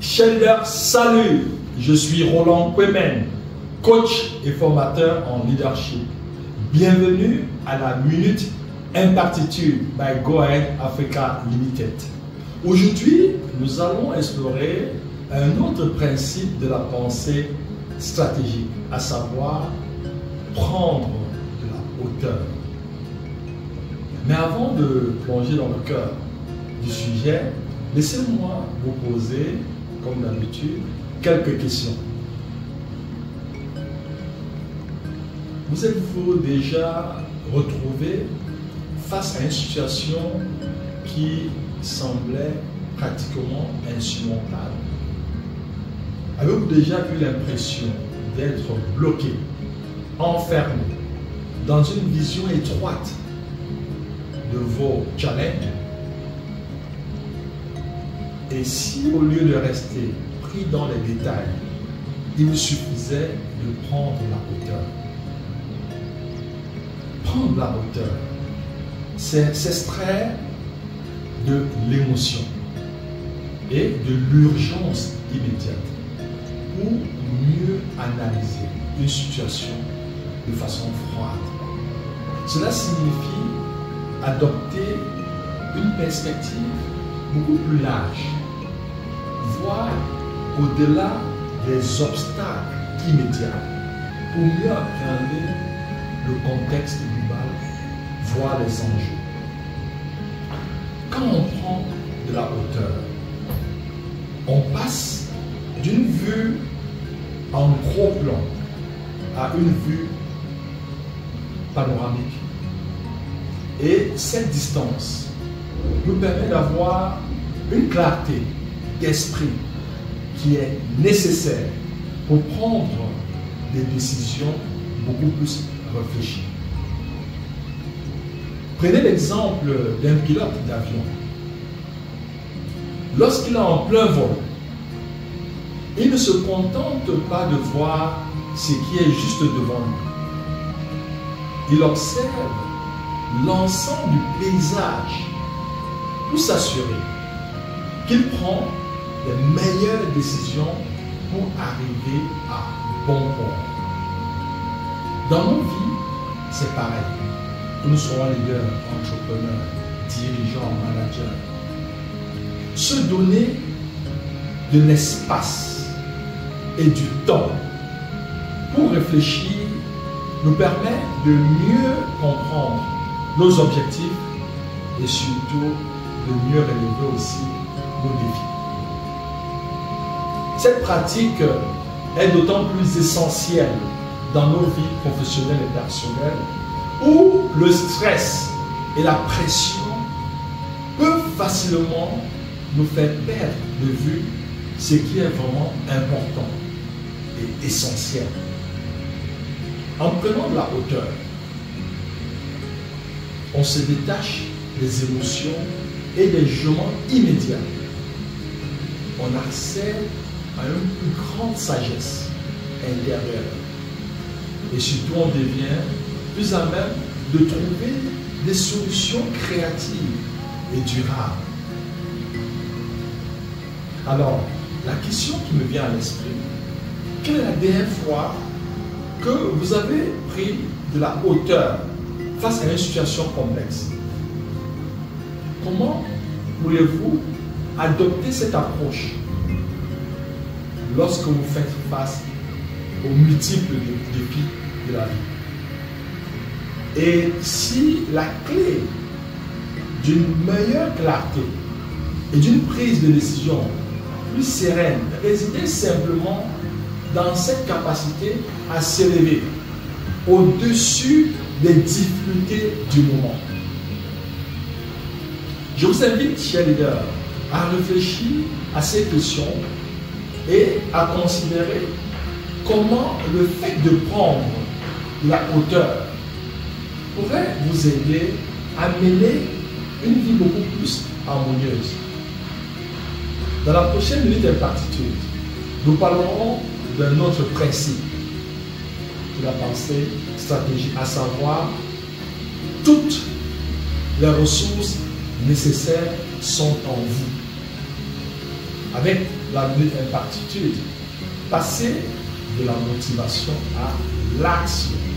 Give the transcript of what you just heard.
Chers leaders, salut! Je suis Roland Kwemen, coach et formateur en leadership. Bienvenue à la Minute Impactitude by Go Ahead Africa Limited. Aujourd'hui, nous allons explorer un autre principe de la pensée stratégique, à savoir prendre de la hauteur. Mais avant de plonger dans le cœur du sujet, laissez-moi vous poser, comme d'habitude, quelques questions. Vous êtes-vous déjà retrouvé face à une situation qui semblait pratiquement insurmontable? Avez-vous déjà eu l'impression d'être bloqué, enfermé dans une vision étroite de vos challenges? Et si au lieu de rester pris dans les détails, il vous suffisait de prendre la hauteur? Prendre la hauteur, c'est s'extraire de l'émotion et de l'urgence immédiate pour mieux analyser une situation de façon froide. Cela signifie adopter une perspective beaucoup plus large, voir au-delà des obstacles immédiats pour mieux appréhender le contexte global, voir les enjeux. Quand on prend de la hauteur, on passe d'une vue en gros plan à une vue panoramique. Et cette distance nous permet d'avoir une clarté d'esprit qui est nécessaire pour prendre des décisions beaucoup plus réfléchies. Prenez l'exemple d'un pilote d'avion. Lorsqu'il est en plein vol, il ne se contente pas de voir ce qui est juste devant lui. Il observe l'ensemble du paysage pour s'assurer qu'il prend les meilleures décisions pour arriver à bon port. Dans nos vies, c'est pareil. Que nous soyons leaders, entrepreneurs, dirigeants, managers. Se donner de l'espace et du temps pour réfléchir nous permet de mieux comprendre nos objectifs et surtout de mieux relever aussi nos défis. Cette pratique est d'autant plus essentielle dans nos vies professionnelles et personnelles où le stress et la pression peuvent facilement nous faire perdre de vue ce qui est vraiment important et essentiel. En prenant de la hauteur, on se détache des émotions et des jugements immédiats. On accède à une plus grande sagesse intérieure. Et surtout, on devient plus à même de trouver des solutions créatives et durables. Alors, la question qui me vient à l'esprit, quelle est la dernière fois que vous avez pris de la hauteur face à une situation complexe? Comment voulez-vous adopter cette approche lorsque vous faites face aux multiples défis de la vie? Et si la clé d'une meilleure clarté et d'une prise de décision plus sereine résidait simplement dans cette capacité à s'élever au-dessus des difficultés du moment. Je vous invite, chers leaders, à réfléchir à ces questions et à considérer comment le fait de prendre la hauteur pourrait vous aider à mener une vie beaucoup plus harmonieuse. Dans la prochaine minute Impactitude, nous parlerons d'un autre principe de la pensée stratégique, à savoir toutes les ressources nécessaires sont en vous. avec la minute impartitude, passer de la motivation à l'action.